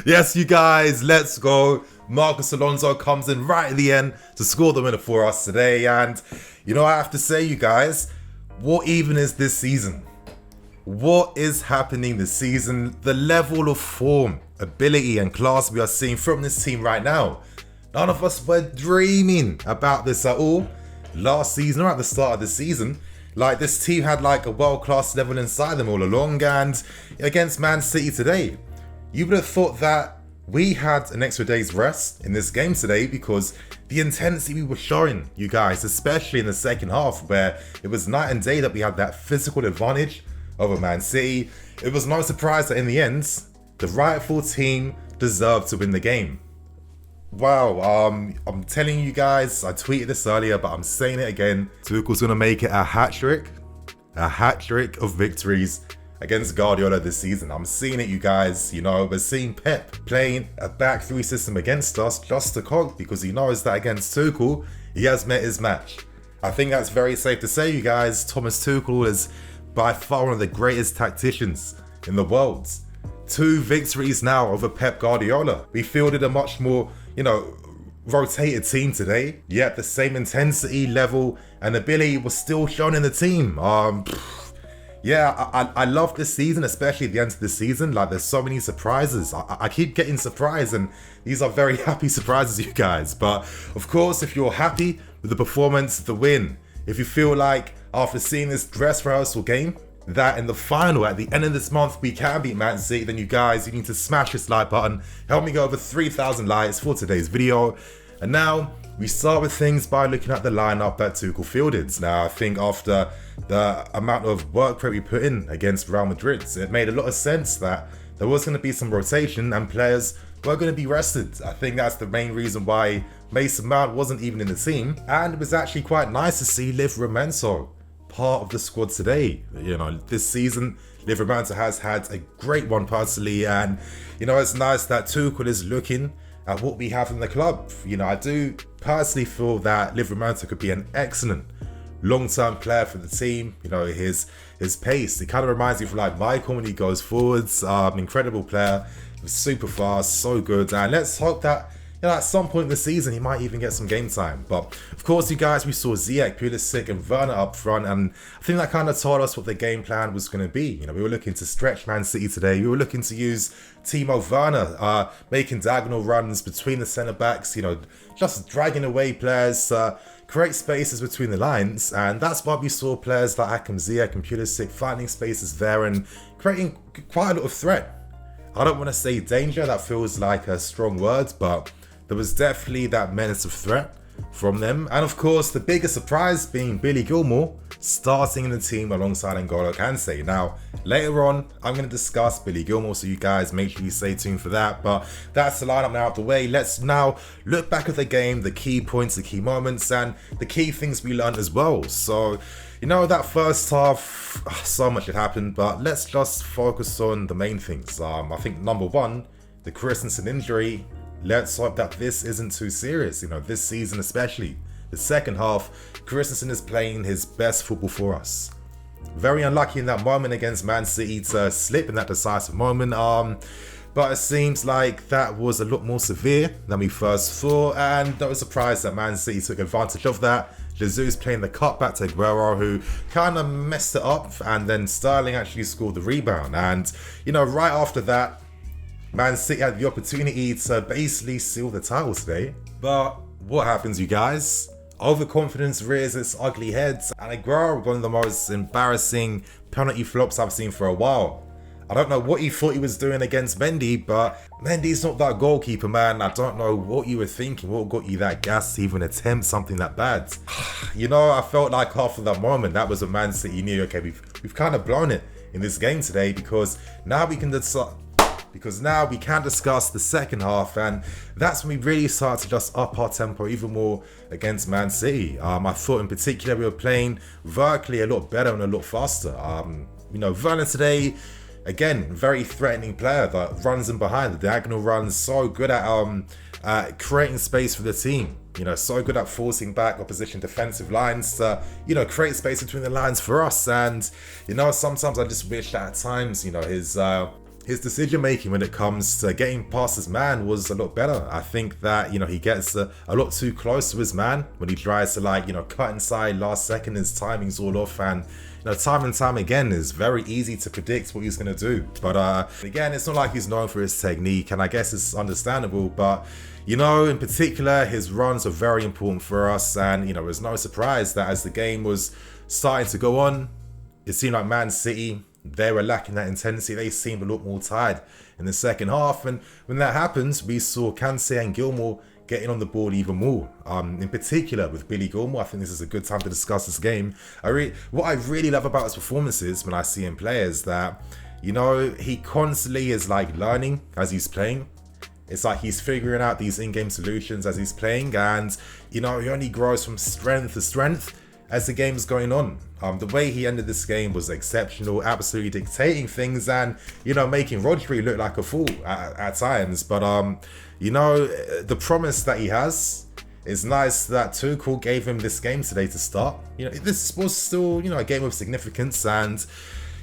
Yes, you guys, let's go. Marcus Alonso comes in right at the end to score the winner for us today. And you know, I have to say, you guys, what even is this season? What is happening this season? The level of form, ability, and class we are seeing from this team right now. None of us were dreaming about this at all last season or at the start of the season. Like, this team had like a world-class level inside them all along, and against Man City today, you would have thought that we had an extra day's rest in this game today because the intensity we were showing, you guys, especially in the second half, where it was night and day that we had that physical advantage over Man City. It was no surprise that in the end, the rightful team deserved to win the game. Wow, I'm telling you guys, I tweeted this earlier, but I'm saying it again. Tuchel's gonna make it a hat trick of victories against Guardiola this season. I'm seeing it, you guys. You know, we're seeing Pep playing a back three system against us just to cope because he knows that against Tuchel, he has met his match. I think that's very safe to say, you guys. Thomas Tuchel is by far one of the greatest tacticians in the world. 2 victories now over Pep Guardiola. We fielded a much more, rotated team today, yet the same intensity, level, and ability was still shown in the team. I love this season, especially at the end of the season. Like, there's so many surprises. I keep getting surprised, and these are very happy surprises, you guys. But of course, if you're happy with the performance, the win, if you feel like after seeing this dress rehearsal game, that in the final, at the end of this month, we can beat Man City, then you guys, you need to smash this like button. Help me go over 3,000 likes for today's video. And now, we start with things by looking at the lineup that Tuchel fielded. Now, I think after the amount of work rate we put in against Real Madrid, it made a lot of sense that there was going to be some rotation and players were going to be rested. I think that's the main reason why Mason Mount wasn't even in the team. And it was actually quite nice to see Livramento part of the squad today. You know, this season, Livramento has had a great one personally, and you know, it's nice that Tuchel is looking at what we have in the club. You know, I do personally feel that Livramento could be an excellent long-term player for the team. You know, his pace, it kind of reminds me of like Michael when he goes forwards. Incredible player, super fast, so good, and let's hope that, you know, at some point in the season, he might even get some game time. But of course, you guys, we saw Ziyech, Pullover, and Werner up front, and I think that kind of told us what the game plan was going to be. You know, we were looking to stretch Man City today. We were looking to use Timo Werner, making diagonal runs between the centre backs. You know, just dragging away players, create spaces between the lines, and that's why we saw players like Ziyech and Pulisic finding spaces there and creating quite a lot of threat. I don't want to say danger, that feels like a strong word, but there was definitely that menace of threat from them. And of course, the biggest surprise being Billy Gilmour starting in the team alongside N'Golo Kante. Now, later on, I'm going to discuss Billy Gilmour, so you guys make sure you stay tuned for that. But that's the lineup now out the way. Let's now look back at the game, the key points, the key moments, and the key things we learned as well. So, you know, that first half, so much had happened, but let's just focus on the main things. I think number one, the Christensen injury. Let's hope that this isn't too serious, you know, this season especially. The second half, Christensen is playing his best football for us. Very unlucky in that moment against Man City to slip in that decisive moment, but it seems like that was a lot more severe than we first thought, and no surprise that Man City took advantage of that. Jesus playing the cut back to Aguero, who kind of messed it up, and then Sterling actually scored the rebound. And, you know, right after that, Man City had the opportunity to basically seal the title today. But what happens, you guys? Overconfidence rears its ugly head, and Aguero, one of the most embarrassing penalty flops I've seen for a while. I don't know what he thought he was doing against Mendy, but Mendy's not that goalkeeper, man. I don't know what you were thinking, what got you that gas to even attempt something that bad. You know, I felt like after that moment, that was when Man City knew, okay, we've kind of blown it in this game today, because now we can discuss the second half, and that's when we really start to just up our tempo even more against Man City. I thought in particular we were playing vertically a lot better and a lot faster. You know, Werner today again, very threatening player that runs in behind, the diagonal runs, so good at creating space for the team. You know, so good at forcing back opposition defensive lines to, you know, create space between the lines for us. And, you know, sometimes I just wish that at times, you know, his decision making when it comes to getting past his man was a lot better. I think that, you know, he gets a lot too close to his man when he tries to, like, you know, cut inside last second, his timing's all off, and, you know, time and time again, it's very easy to predict what he's going to do. But again, it's not like he's known for his technique, and I guess it's understandable, but, you know, in particular, his runs are very important for us, and, you know, it was no surprise that as the game was starting to go on, it seemed like Man City, they were lacking that intensity. They seemed a lot more tired in the second half, and when that happens, we saw Kante and Gilmour getting on the board even more. In particular with Billy Gilmour, I think this is a good time to discuss this game. What I really love about his performances when I see him play is that, you know, he constantly is like learning as he's playing. It's like he's figuring out these in-game solutions as he's playing, and, you know, he only grows from strength to strength as the game's going on. The way he ended this game was exceptional, absolutely dictating things and, you know, making Rodri look like a fool at times. But, you know, the promise that he has, it's nice that Tuchel gave him this game today to start. You know, this was still, you know, a game of significance, and,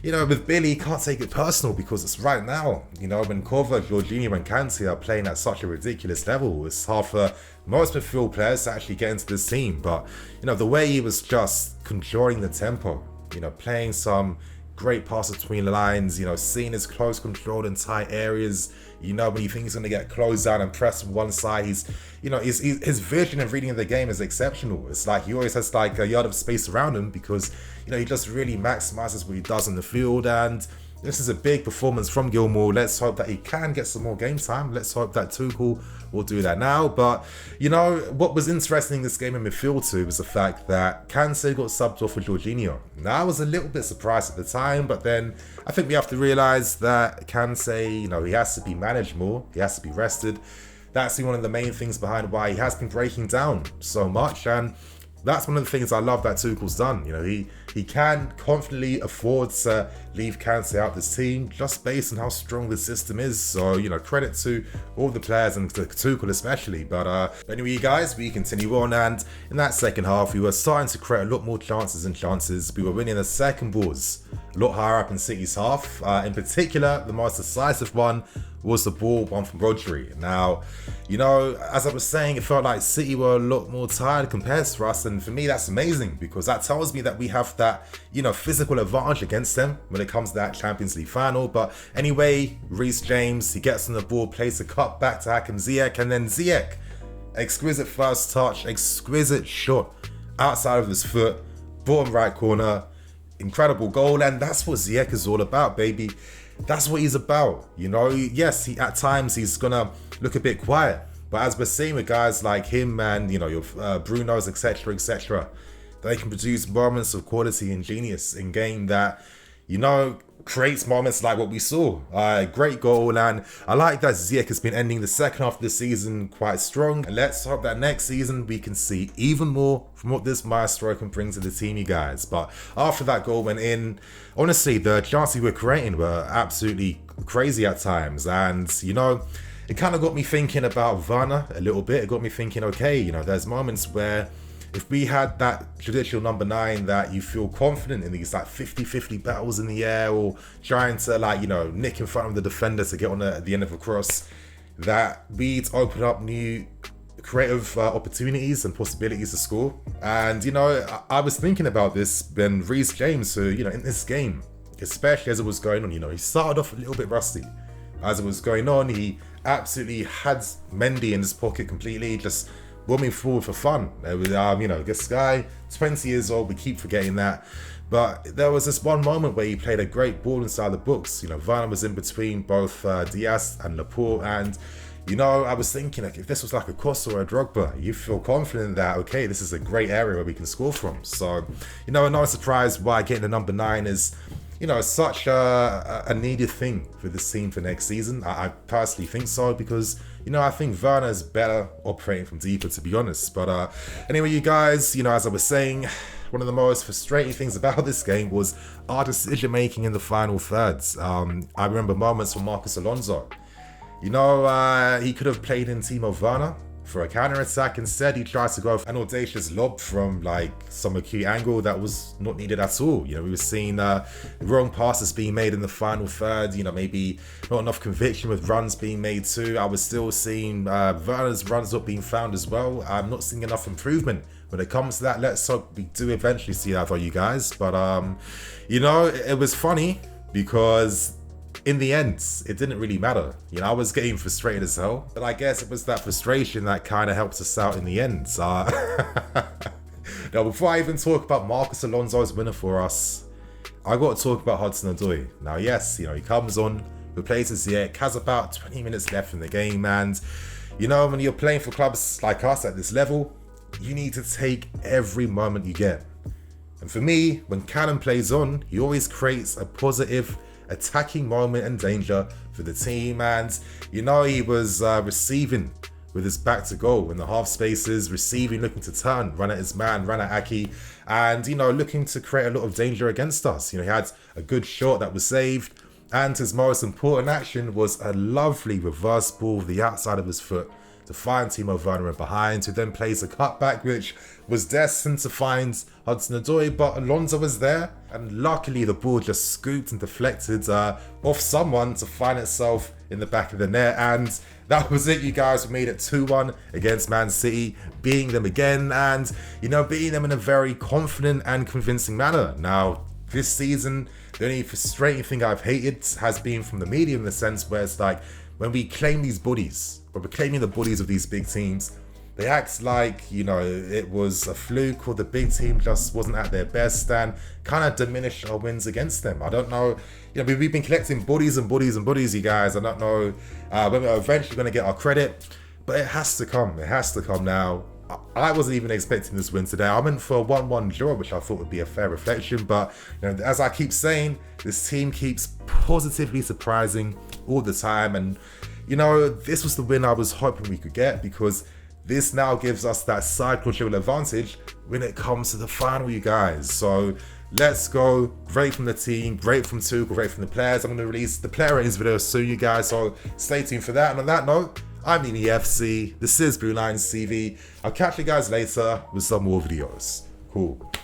you know, with Billy, can't take it personal because it's right now. You know, when Kova, Jorginho and Kante are playing at such a ridiculous level, it's hard for most midfield players to actually get into this team. But, you know, the way he was just controlling the tempo, you know, playing some great passes between the lines, you know, seeing his close control in tight areas, you know, when you think he's going to get closed down and pressed from one side, he's, you know, his vision and reading of the game is exceptional. It's like he always has like a yard of space around him because, you know, he just really maximizes what he does in the field. And this is a big performance from Gilmour. Let's hope that he can get some more game time. Let's hope that Tuchel will do that now. But, you know, what was interesting in this game in midfield too was the fact that Kante got subbed off for Jorginho. Now, I was a little bit surprised at the time, but then I think we have to realize that Kante, you know, he has to be managed more. He has to be rested. That's one of the main things behind why he has been breaking down so much. And that's one of the things I love that Tuchel's done. You know, he can confidently afford to leave Kante out this team just based on how strong the system is. So, you know, credit to all the players and to Tuchel especially. But anyway, you guys, we continue on, and in that second half, we were starting to create a lot more chances. We were winning the second balls a lot higher up in City's half. In particular, the most decisive one was the ball one from Rodri. Now, you know, as I was saying, it felt like City were a lot more tired compared to us, and for me that's amazing because that tells me that we have that, you know, physical advantage against them when it comes to that Champions League final. But anyway, Reece James, he gets on the ball, plays a cut back to Ziyech, and then Ziyech, exquisite first touch, exquisite shot outside of his foot, bottom right corner, incredible goal. And that's what Ziyech is all about, baby. That's what he's about, you know. Yes, at times he's gonna look a bit quiet, but as we're seeing with guys like him and, you know, your Brunos, etc., they can produce moments of quality and genius in game that, you know, creates moments like what we saw. Great goal, and I like that Ziyech has been ending the second half of the season quite strong. And let's hope that next season we can see even more from what this maestro can bring to the team, you guys. But after that goal went in, honestly, the chances we were creating were absolutely crazy at times. And, you know, it kind of got me thinking about Werner a little bit. It got me thinking, okay, you know, there's moments where if we had that traditional number 9 that you feel confident in these like 50-50 battles in the air, or trying to, like, you know, nick in front of the defender to get on at the end of a cross, that we'd open up new creative opportunities and possibilities to score. And, you know, I was thinking about this when Reece James, who, you know, in this game, especially as it was going on, you know, he started off a little bit rusty. As it was going on, he absolutely had Mendy in his pocket completely, just bombing forward for fun. It was, you know, this guy, 20 years old, we keep forgetting that. But there was this one moment where he played a great ball inside the box. You know, Werner was in between both Diaz and Laporte, and, you know, I was thinking, like, if this was like a Costa or a Drogba, you feel confident that, okay, this is a great area where we can score from. So, you know, no surprise why getting the number 9 is, you know, such a needed thing for this team for next season. I personally think so because, you know, I think Werner is better operating from deeper, to be honest. But anyway, you guys, you know, as I was saying, one of the most frustrating things about this game was our decision making in the final thirds. I remember moments from Marcus Alonso. You know, he could have played in Timo Werner for a counter-attack. Instead, he tries to go for an audacious lob from like some acute angle that was not needed at all. You know, we were seeing wrong passes being made in the final third. You know, maybe not enough conviction with runs being made too. I was still seeing Werner's runs not being found as well. I'm not seeing enough improvement when it comes to that. Let's hope we do eventually see that for you guys. But you know, it was funny because in the end, it didn't really matter. You know, I was getting frustrated as hell, but I guess it was that frustration that kind of helped us out in the end. Now, before I even talk about Marcus Alonso's winner for us, I got to talk about Hudson-Odoi. Now, yes, you know, he comes on, replaces Ziyech, has about 20 minutes left in the game, and you know, when you're playing for clubs like us at this level, you need to take every moment you get. And for me, when Callum plays on, he always creates a positive attacking moment and danger for the team. And you know, he was receiving with his back to goal in the half spaces, receiving, looking to turn, run at his man, run at Aki, and you know, looking to create a lot of danger against us. You know, he had a good shot that was saved, and his most important action was a lovely reverse ball with the outside of his foot to find Timo Werner in behind, who then plays a cutback which was destined to find Hudson-Odoi, but Alonso was there, and luckily the ball just scooped and deflected off someone to find itself in the back of the net, and that was it, you guys. We made it 2-1 against Man City, beating them again, and you know, beating them in a very confident and convincing manner. Now, this season, the only frustrating thing I've hated has been from the media, in the sense where it's like, when we claim these bodies, or we're claiming the bodies of these big teams, they act like, you know, it was a fluke or the big team just wasn't at their best, and kind of diminish our wins against them. I don't know, you know, we've been collecting bodies and bodies and bodies, you guys. I don't know when we're eventually going to get our credit, but it has to come. It has to come now. I wasn't even expecting this win today. I went for a 1-1 draw, which I thought would be a fair reflection. But you know, as I keep saying, this team keeps positively surprising all the time. And you know, this was the win I was hoping we could get, because this now gives us that psychological advantage when it comes to the final, you guys. So let's go. Great from the team, great from Tuchel, great from the players. I'm going to release the player ratings video soon, you guys, so stay tuned for that. And on that note, I'm Nini FC. This is Blue Lines TV. I'll catch you guys later with some more videos. Cool.